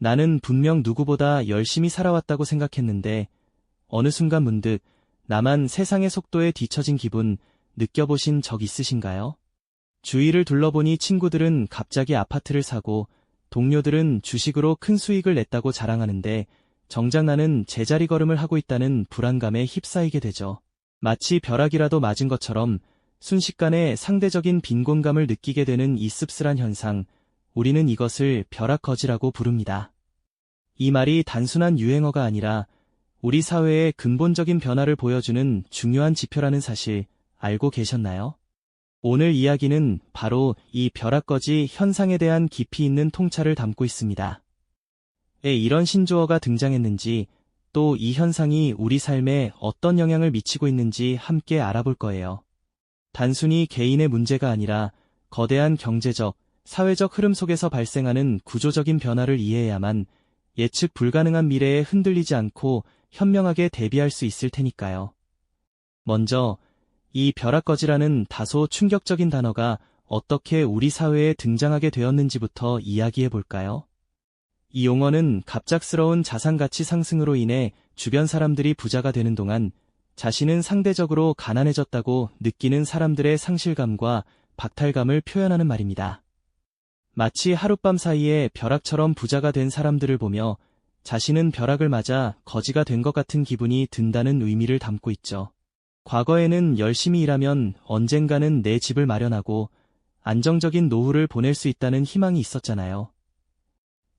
나는 분명 누구보다 열심히 살아왔다고 생각했는데 어느 순간 문득 나만 세상의 속도에 뒤처진 기분 느껴보신 적 있으신가요? 주위를 둘러보니 친구들은 갑자기 아파트를 사고 동료들은 주식으로 큰 수익을 냈다고 자랑하는데 정작 나는 제자리 걸음을 하고 있다는 불안감에 휩싸이게 되죠. 마치 벼락이라도 맞은 것처럼 순식간에 상대적인 빈곤감을 느끼게 되는 이 씁쓸한 현상, 우리는 이것을 벼락거지라고 부릅니다. 이 말이 단순한 유행어가 아니라 우리 사회의 근본적인 변화를 보여주는 중요한 지표라는 사실 알고 계셨나요? 오늘 이야기는 바로 이 벼락거지 현상에 대한 깊이 있는 통찰을 담고 있습니다. 왜 이런 신조어가 등장했는지, 또 이 현상이 우리 삶에 어떤 영향을 미치고 있는지 함께 알아볼 거예요. 단순히 개인의 문제가 아니라 거대한 경제적, 사회적 흐름 속에서 발생하는 구조적인 변화를 이해해야만 예측 불가능한 미래에 흔들리지 않고 현명하게 대비할 수 있을 테니까요. 먼저 이 벼락거지라는 다소 충격적인 단어가 어떻게 우리 사회에 등장하게 되었는지부터 이야기해 볼까요? 이 용어는 갑작스러운 자산가치 상승으로 인해 주변 사람들이 부자가 되는 동안 자신은 상대적으로 가난해졌다고 느끼는 사람들의 상실감과 박탈감을 표현하는 말입니다. 마치 하룻밤 사이에 벼락처럼 부자가 된 사람들을 보며 자신은 벼락을 맞아 거지가 된 것 같은 기분이 든다는 의미를 담고 있죠. 과거에는 열심히 일하면 언젠가는 내 집을 마련하고 안정적인 노후를 보낼 수 있다는 희망이 있었잖아요.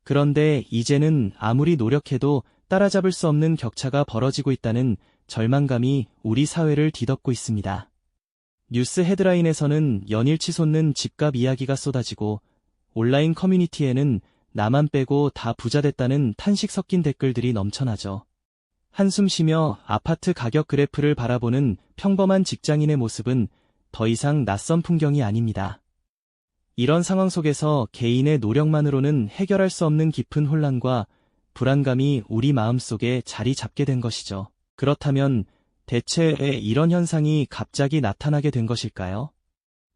그런데 이제는 아무리 노력해도 따라잡을 수 없는 격차가 벌어지고 있다는 절망감이 우리 사회를 뒤덮고 있습니다. 뉴스 헤드라인에서는 연일 치솟는 집값 이야기가 쏟아지고 온라인 커뮤니티에는 나만 빼고 다 부자 됐다는 탄식 섞인 댓글들이 넘쳐나죠. 한숨 쉬며 아파트 가격 그래프를 바라보는 평범한 직장인의 모습은 더 이상 낯선 풍경이 아닙니다. 이런 상황 속에서 개인의 노력만으로는 해결할 수 없는 깊은 혼란과 불안감이 우리 마음속에 자리 잡게 된 것이죠. 그렇다면 대체 왜 이런 현상이 갑자기 나타나게 된 것일까요?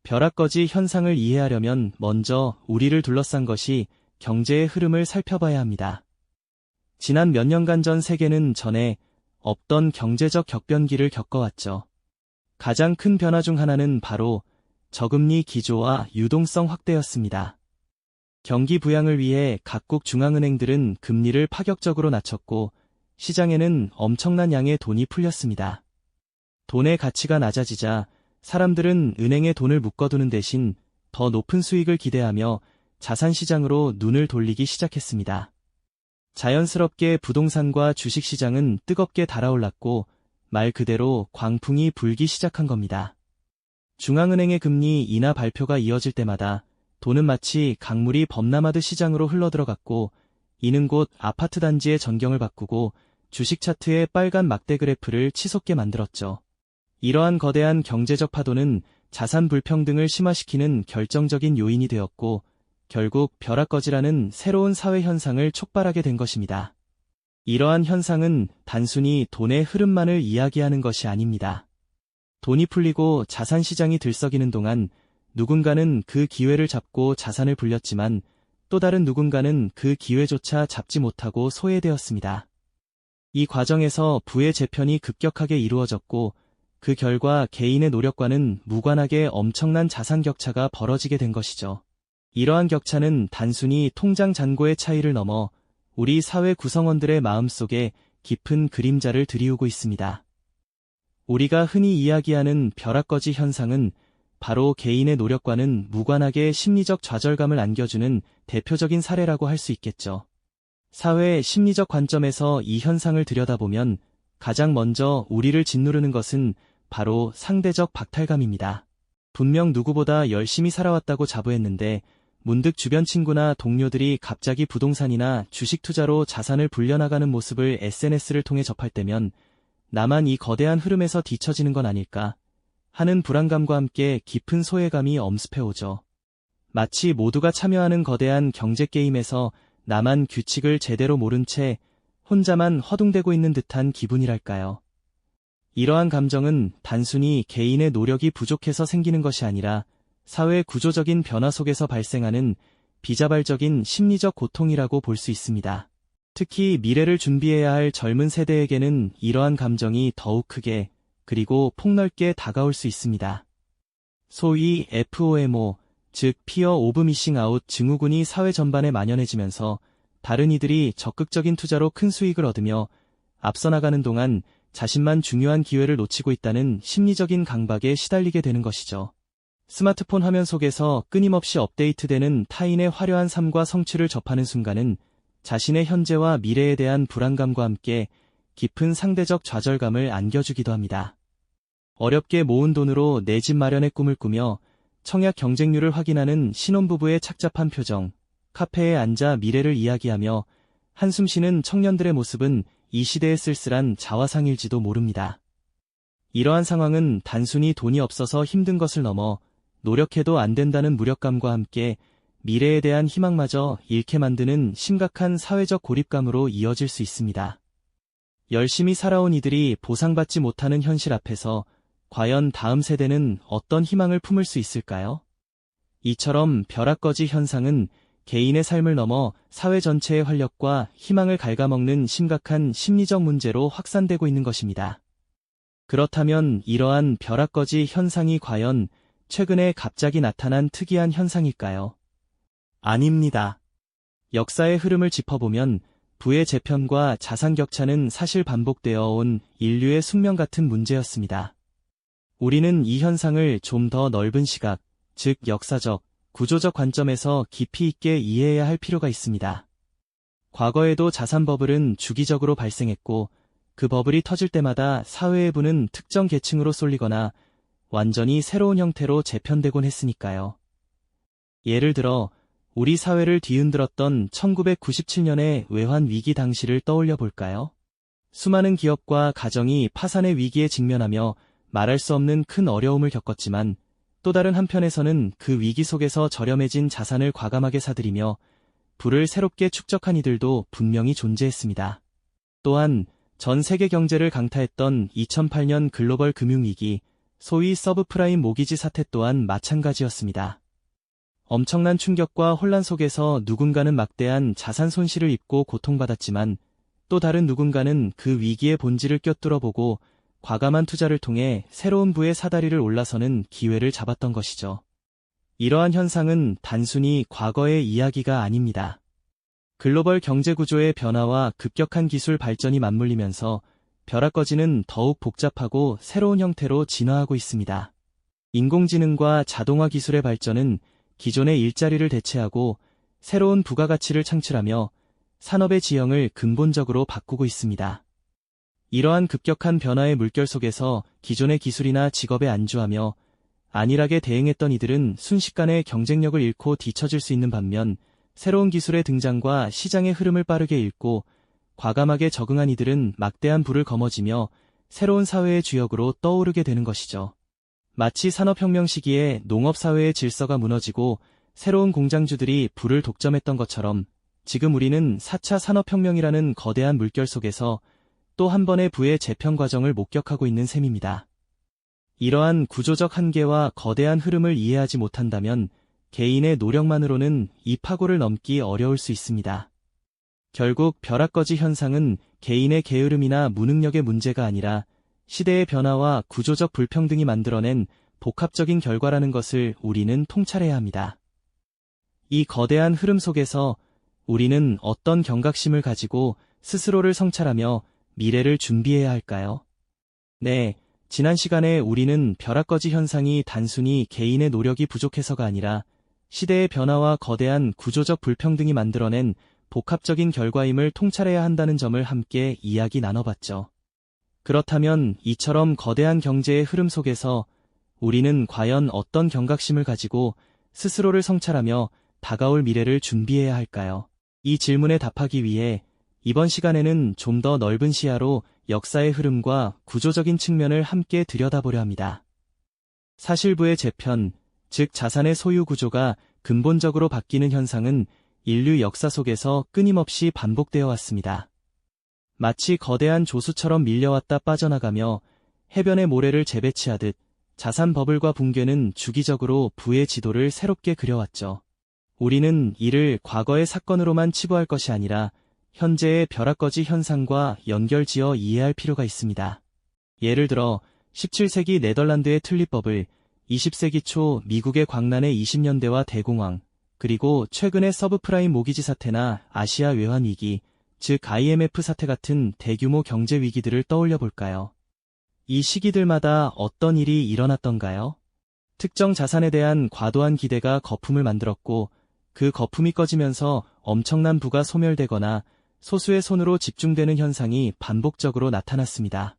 벼락거지 현상을 이해하려면 먼저 우리를 둘러싼 것이 경제의 흐름을 살펴봐야 합니다. 지난 몇 년간 전 세계는 전에 없던 경제적 격변기를 겪어왔죠. 가장 큰 변화 중 하나는 바로 저금리 기조와 유동성 확대였습니다. 경기 부양을 위해 각국 중앙은행들은 금리를 파격적으로 낮췄고 시장에는 엄청난 양의 돈이 풀렸습니다. 돈의 가치가 낮아지자 사람들은 은행에 돈을 묶어두는 대신 더 높은 수익을 기대하며 자산시장으로 눈을 돌리기 시작했습니다. 자연스럽게 부동산과 주식시장은 뜨겁게 달아올랐고 말 그대로 광풍이 불기 시작한 겁니다. 중앙은행의 금리 인하 발표가 이어질 때마다 돈은 마치 강물이 범람하듯 시장으로 흘러들어갔고 이는 곧 아파트 단지의 전경을 바꾸고 주식 차트의 빨간 막대 그래프를 치솟게 만들었죠. 이러한 거대한 경제적 파도는 자산 불평등을 심화시키는 결정적인 요인이 되었고 결국 벼락거지라는 새로운 사회 현상을 촉발하게 된 것입니다. 이러한 현상은 단순히 돈의 흐름만을 이야기하는 것이 아닙니다. 돈이 풀리고 자산 시장이 들썩이는 동안 누군가는 그 기회를 잡고 자산을 불렸지만 또 다른 누군가는 그 기회조차 잡지 못하고 소외되었습니다. 이 과정에서 부의 재편이 급격하게 이루어졌고 그 결과 개인의 노력과는 무관하게 엄청난 자산 격차가 벌어지게 된 것이죠. 이러한 격차는 단순히 통장 잔고의 차이를 넘어 우리 사회 구성원들의 마음속에 깊은 그림자를 들이우고 있습니다. 우리가 흔히 이야기하는 벼락거지 현상은 바로 개인의 노력과는 무관하게 심리적 좌절감을 안겨주는 대표적인 사례라고 할 수 있겠죠. 사회의 심리적 관점에서 이 현상을 들여다보면 가장 먼저 우리를 짓누르는 것은 바로 상대적 박탈감입니다. 분명 누구보다 열심히 살아왔다고 자부했는데 문득 주변 친구나 동료들이 갑자기 부동산이나 주식 투자로 자산을 불려나가는 모습을 SNS를 통해 접할 때면 나만 이 거대한 흐름에서 뒤처지는 건 아닐까 하는 불안감과 함께 깊은 소외감이 엄습해오죠. 마치 모두가 참여하는 거대한 경제게임에서 나만 규칙을 제대로 모른 채 혼자만 허둥대고 있는 듯한 기분이랄까요. 이러한 감정은 단순히 개인의 노력이 부족해서 생기는 것이 아니라 사회 구조적인 변화 속에서 발생하는 비자발적인 심리적 고통이라고 볼 수 있습니다. 특히 미래를 준비해야 할 젊은 세대에게는 이러한 감정이 더욱 크게 그리고 폭넓게 다가올 수 있습니다. 소위 FOMO, 즉 Fear of Missing Out 증후군이 사회 전반에 만연해지면서 다른 이들이 적극적인 투자로 큰 수익을 얻으며 앞서 나가는 동안 자신만 중요한 기회를 놓치고 있다는 심리적인 강박에 시달리게 되는 것이죠. 스마트폰 화면 속에서 끊임없이 업데이트되는 타인의 화려한 삶과 성취를 접하는 순간은 자신의 현재와 미래에 대한 불안감과 함께 깊은 상대적 좌절감을 안겨주기도 합니다. 어렵게 모은 돈으로 내 집 마련의 꿈을 꾸며 청약 경쟁률을 확인하는 신혼부부의 착잡한 표정, 카페에 앉아 미래를 이야기하며 한숨 쉬는 청년들의 모습은 이 시대의 쓸쓸한 자화상일지도 모릅니다. 이러한 상황은 단순히 돈이 없어서 힘든 것을 넘어 노력해도 안 된다는 무력감과 함께 미래에 대한 희망마저 잃게 만드는 심각한 사회적 고립감으로 이어질 수 있습니다. 열심히 살아온 이들이 보상받지 못하는 현실 앞에서 과연 다음 세대는 어떤 희망을 품을 수 있을까요? 이처럼 벼락거지 현상은 개인의 삶을 넘어 사회 전체의 활력과 희망을 갉아먹는 심각한 심리적 문제로 확산되고 있는 것입니다. 그렇다면 이러한 벼락거지 현상이 과연 최근에 갑자기 나타난 특이한 현상일까요? 아닙니다. 역사의 흐름을 짚어보면 부의 재편과 자산 격차는 사실 반복되어 온 인류의 숙명 같은 문제였습니다. 우리는 이 현상을 좀 더 넓은 시각, 즉 역사적, 구조적 관점에서 깊이 있게 이해해야 할 필요가 있습니다. 과거에도 자산 버블은 주기적으로 발생했고 그 버블이 터질 때마다 사회의 부는 특정 계층으로 쏠리거나 완전히 새로운 형태로 재편되곤 했으니까요. 예를 들어 우리 사회를 뒤흔들었던 1997년의 외환 위기 당시를 떠올려 볼까요? 수많은 기업과 가정이 파산의 위기에 직면하며 말할 수 없는 큰 어려움을 겪었지만 또 다른 한편에서는 그 위기 속에서 저렴해진 자산을 과감하게 사들이며 부를 새롭게 축적한 이들도 분명히 존재했습니다. 또한 전 세계 경제를 강타했던 2008년 글로벌 금융위기, 소위 서브프라임 모기지 사태 또한 마찬가지였습니다. 엄청난 충격과 혼란 속에서 누군가는 막대한 자산 손실을 입고 고통받았지만 또 다른 누군가는 그 위기의 본질을 꿰뚫어보고 과감한 투자를 통해 새로운 부의 사다리를 올라서는 기회를 잡았던 것이죠. 이러한 현상은 단순히 과거의 이야기가 아닙니다. 글로벌 경제 구조의 변화와 급격한 기술 발전이 맞물리면서 벼락거지는 더욱 복잡하고 새로운 형태로 진화하고 있습니다. 인공지능과 자동화 기술의 발전은 기존의 일자리를 대체하고 새로운 부가가치를 창출하며 산업의 지형을 근본적으로 바꾸고 있습니다. 이러한 급격한 변화의 물결 속에서 기존의 기술이나 직업에 안주하며 안일하게 대응했던 이들은 순식간에 경쟁력을 잃고 뒤처질 수 있는 반면 새로운 기술의 등장과 시장의 흐름을 빠르게 읽고 과감하게 적응한 이들은 막대한 부를 거머쥐며 새로운 사회의 주역으로 떠오르게 되는 것이죠. 마치 산업혁명 시기에 농업사회의 질서가 무너지고 새로운 공장주들이 부를 독점했던 것처럼 지금 우리는 4차 산업혁명이라는 거대한 물결 속에서 또 한 번의 부의 재편 과정을 목격하고 있는 셈입니다. 이러한 구조적 한계와 거대한 흐름을 이해하지 못한다면 개인의 노력만으로는 이 파고를 넘기 어려울 수 있습니다. 결국 벼락거지 현상은 개인의 게으름이나 무능력의 문제가 아니라 시대의 변화와 구조적 불평등이 만들어낸 복합적인 결과라는 것을 우리는 통찰해야 합니다. 이 거대한 흐름 속에서 우리는 어떤 경각심을 가지고 스스로를 성찰하며 미래를 준비해야 할까요? 네, 지난 시간에 우리는 벼락거지 현상이 단순히 개인의 노력이 부족해서가 아니라 시대의 변화와 거대한 구조적 불평등이 만들어낸 복합적인 결과임을 통찰해야 한다는 점을 함께 이야기 나눠봤죠. 그렇다면 이처럼 거대한 경제의 흐름 속에서 우리는 과연 어떤 경각심을 가지고 스스로를 성찰하며 다가올 미래를 준비해야 할까요? 이 질문에 답하기 위해 이번 시간에는 좀 더 넓은 시야로 역사의 흐름과 구조적인 측면을 함께 들여다보려 합니다. 사실부의 재편, 즉 자산의 소유 구조가 근본적으로 바뀌는 현상은 인류 역사 속에서 끊임없이 반복되어 왔습니다. 마치 거대한 조수처럼 밀려왔다 빠져나가며 해변의 모래를 재배치하듯 자산 버블과 붕괴는 주기적으로 부의 지도를 새롭게 그려왔죠. 우리는 이를 과거의 사건으로만 치부할 것이 아니라 현재의 벼락거지 현상과 연결지어 이해할 필요가 있습니다. 예를 들어 17세기 네덜란드의 튤립법을 20세기 초 미국의 광란의 20년대와 대공황, 그리고 최근의 서브프라임 모기지 사태나 아시아 외환 위기, 즉 IMF 사태 같은 대규모 경제 위기들을 떠올려 볼까요? 이 시기들마다 어떤 일이 일어났던가요? 특정 자산에 대한 과도한 기대가 거품을 만들었고, 그 거품이 꺼지면서 엄청난 부가 소멸되거나 소수의 손으로 집중되는 현상이 반복적으로 나타났습니다.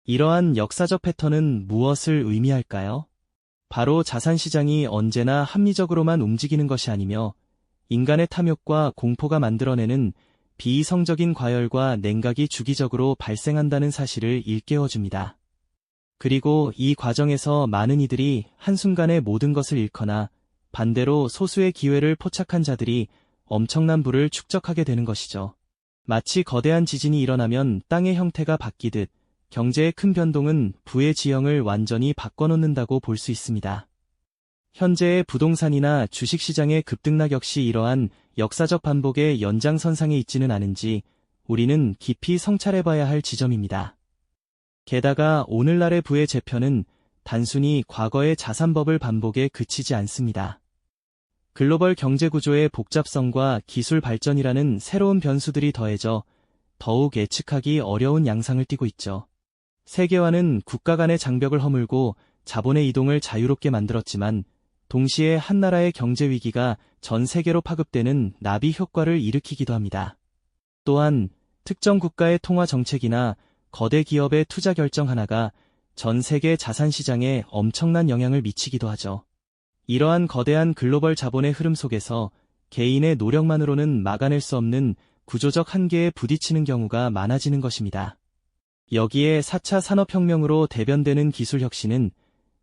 이러한 역사적 패턴은 무엇을 의미할까요? 바로 자산시장이 언제나 합리적으로만 움직이는 것이 아니며 인간의 탐욕과 공포가 만들어내는 비이성적인 과열과 냉각이 주기적으로 발생한다는 사실을 일깨워줍니다. 그리고 이 과정에서 많은 이들이 한순간에 모든 것을 잃거나 반대로 소수의 기회를 포착한 자들이 엄청난 부를 축적하게 되는 것이죠. 마치 거대한 지진이 일어나면 땅의 형태가 바뀌듯 경제의 큰 변동은 부의 지형을 완전히 바꿔놓는다고 볼 수 있습니다. 현재의 부동산이나 주식시장의 급등락 역시 이러한 역사적 반복의 연장선상에 있지는 않은지 우리는 깊이 성찰해봐야 할 지점입니다. 게다가 오늘날의 부의 재편은 단순히 과거의 자산버블 반복에 그치지 않습니다. 글로벌 경제구조의 복잡성과 기술 발전이라는 새로운 변수들이 더해져 더욱 예측하기 어려운 양상을 띠고 있죠. 세계화는 국가 간의 장벽을 허물고 자본의 이동을 자유롭게 만들었지만 동시에 한 나라의 경제 위기가 전 세계로 파급되는 나비 효과를 일으키기도 합니다. 또한 특정 국가의 통화 정책이나 거대 기업의 투자 결정 하나가 전 세계 자산 시장에 엄청난 영향을 미치기도 하죠. 이러한 거대한 글로벌 자본의 흐름 속에서 개인의 노력만으로는 막아낼 수 없는 구조적 한계에 부딪히는 경우가 많아지는 것입니다. 여기에 4차 산업혁명으로 대변되는 기술혁신은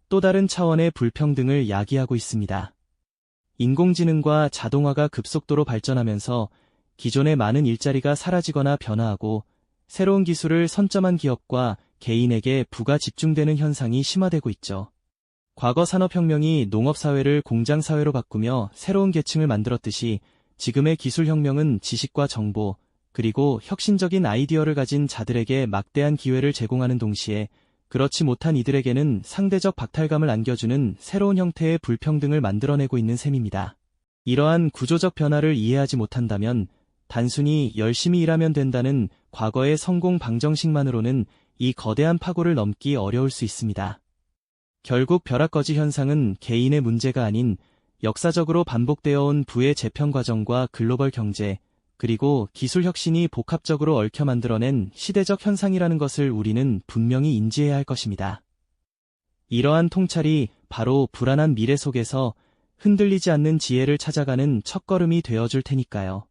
또 다른 차원의 불평등을 야기하고 있습니다. 인공지능과 자동화가 급속도로 발전하면서 기존의 많은 일자리가 사라지거나 변화하고 새로운 기술을 선점한 기업과 개인에게 부가 집중되는 현상이 심화되고 있죠. 과거 산업혁명이 농업사회를 공장사회로 바꾸며 새로운 계층을 만들었듯이 지금의 기술혁명은 지식과 정보, 그리고 혁신적인 아이디어를 가진 자들에게 막대한 기회를 제공하는 동시에 그렇지 못한 이들에게는 상대적 박탈감을 안겨주는 새로운 형태의 불평등을 만들어내고 있는 셈입니다. 이러한 구조적 변화를 이해하지 못한다면 단순히 열심히 일하면 된다는 과거의 성공 방정식만으로는 이 거대한 파고를 넘기 어려울 수 있습니다. 결국 벼락거지 현상은 개인의 문제가 아닌 역사적으로 반복되어 온 부의 재편 과정과 글로벌 경제, 그리고 기술 혁신이 복합적으로 얽혀 만들어낸 시대적 현상이라는 것을 우리는 분명히 인지해야 할 것입니다. 이러한 통찰이 바로 불안한 미래 속에서 흔들리지 않는 지혜를 찾아가는 첫걸음이 되어줄 테니까요.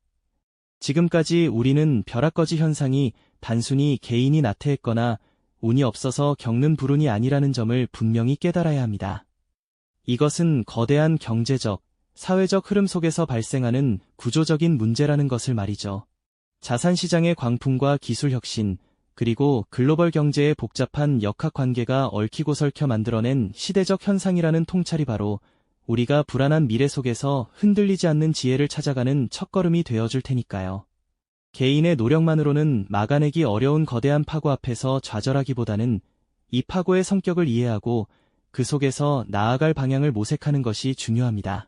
지금까지 우리는 벼락거지 현상이 단순히 개인이 나태했거나 운이 없어서 겪는 불운이 아니라는 점을 분명히 깨달아야 합니다. 이것은 거대한 경제적, 사회적 흐름 속에서 발생하는 구조적인 문제라는 것을 말이죠. 자산시장의 광풍과 기술혁신, 그리고 글로벌 경제의 복잡한 역학관계가 얽히고 설켜 만들어낸 시대적 현상이라는 통찰이 바로 우리가 불안한 미래 속에서 흔들리지 않는 지혜를 찾아가는 첫걸음이 되어줄 테니까요. 개인의 노력만으로는 막아내기 어려운 거대한 파고 앞에서 좌절하기보다는 이 파고의 성격을 이해하고 그 속에서 나아갈 방향을 모색하는 것이 중요합니다.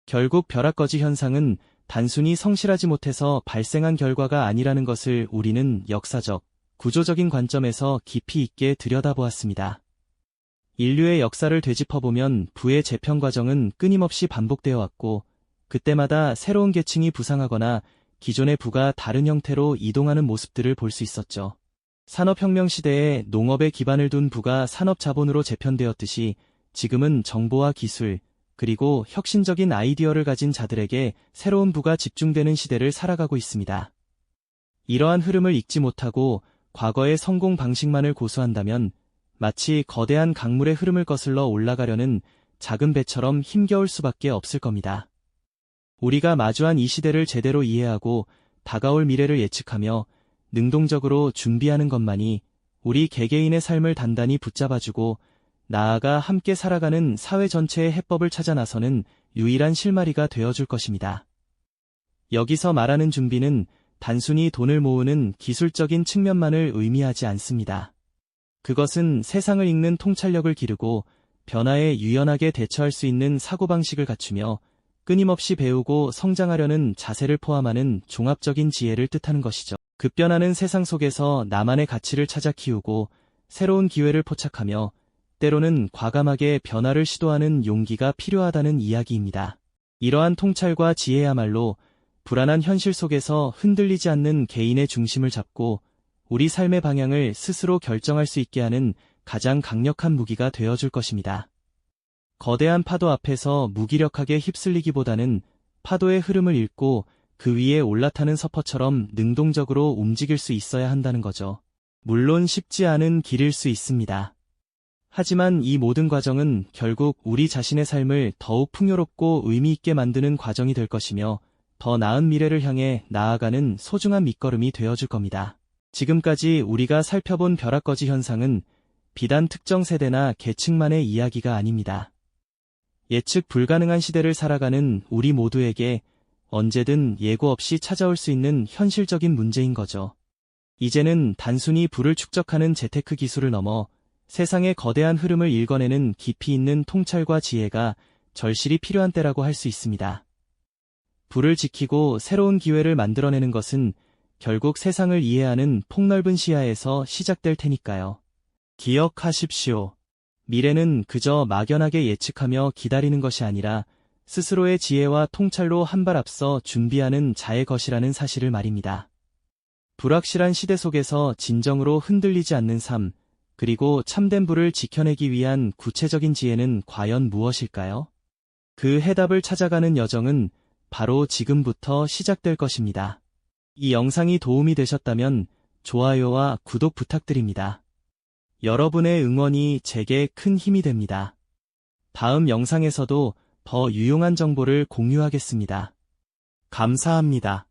결국 벼락거지 현상은 단순히 성실하지 못해서 발생한 결과가 아니라는 것을 우리는 역사적, 구조적인 관점에서 깊이 있게 들여다보았습니다. 인류의 역사를 되짚어보면 부의 재편 과정은 끊임없이 반복되어 왔고 그때마다 새로운 계층이 부상하거나 기존의 부가 다른 형태로 이동하는 모습들을 볼 수 있었죠. 산업혁명 시대에 농업에 기반을 둔 부가 산업자본으로 재편되었듯이 지금은 정보와 기술, 그리고 혁신적인 아이디어를 가진 자들에게 새로운 부가 집중되는 시대를 살아가고 있습니다. 이러한 흐름을 읽지 못하고 과거의 성공 방식만을 고수한다면 마치 거대한 강물의 흐름을 거슬러 올라가려는 작은 배처럼 힘겨울 수밖에 없을 겁니다. 우리가 마주한 이 시대를 제대로 이해하고 다가올 미래를 예측하며 능동적으로 준비하는 것만이 우리 개개인의 삶을 단단히 붙잡아주고 나아가 함께 살아가는 사회 전체의 해법을 찾아 나서는 유일한 실마리가 되어줄 것입니다. 여기서 말하는 준비는 단순히 돈을 모으는 기술적인 측면만을 의미하지 않습니다. 그것은 세상을 읽는 통찰력을 기르고 변화에 유연하게 대처할 수 있는 사고방식을 갖추며 끊임없이 배우고 성장하려는 자세를 포함하는 종합적인 지혜를 뜻하는 것이죠. 급변하는 세상 속에서 나만의 가치를 찾아 키우고 새로운 기회를 포착하며 때로는 과감하게 변화를 시도하는 용기가 필요하다는 이야기입니다. 이러한 통찰과 지혜야말로 불안한 현실 속에서 흔들리지 않는 개인의 중심을 잡고 우리 삶의 방향을 스스로 결정할 수 있게 하는 가장 강력한 무기가 되어줄 것입니다. 거대한 파도 앞에서 무기력하게 휩쓸리기보다는 파도의 흐름을 읽고 그 위에 올라타는 서퍼처럼 능동적으로 움직일 수 있어야 한다는 거죠. 물론 쉽지 않은 길일 수 있습니다. 하지만 이 모든 과정은 결국 우리 자신의 삶을 더욱 풍요롭고 의미 있게 만드는 과정이 될 것이며 더 나은 미래를 향해 나아가는 소중한 밑거름이 되어줄 겁니다. 지금까지 우리가 살펴본 벼락거지 현상은 비단 특정 세대나 계층만의 이야기가 아닙니다. 예측 불가능한 시대를 살아가는 우리 모두에게 언제든 예고 없이 찾아올 수 있는 현실적인 문제인 거죠. 이제는 단순히 부를 축적하는 재테크 기술을 넘어 세상의 거대한 흐름을 읽어내는 깊이 있는 통찰과 지혜가 절실히 필요한 때라고 할 수 있습니다. 부를 지키고 새로운 기회를 만들어내는 것은 결국 세상을 이해하는 폭넓은 시야에서 시작될 테니까요. 기억하십시오. 미래는 그저 막연하게 예측하며 기다리는 것이 아니라 스스로의 지혜와 통찰로 한 발 앞서 준비하는 자의 것이라는 사실을 말입니다. 불확실한 시대 속에서 진정으로 흔들리지 않는 삶, 그리고 참된 부를 지켜내기 위한 구체적인 지혜는 과연 무엇일까요? 그 해답을 찾아가는 여정은 바로 지금부터 시작될 것입니다. 이 영상이 도움이 되셨다면 좋아요와 구독 부탁드립니다. 여러분의 응원이 제게 큰 힘이 됩니다. 다음 영상에서도 더 유용한 정보를 공유하겠습니다. 감사합니다.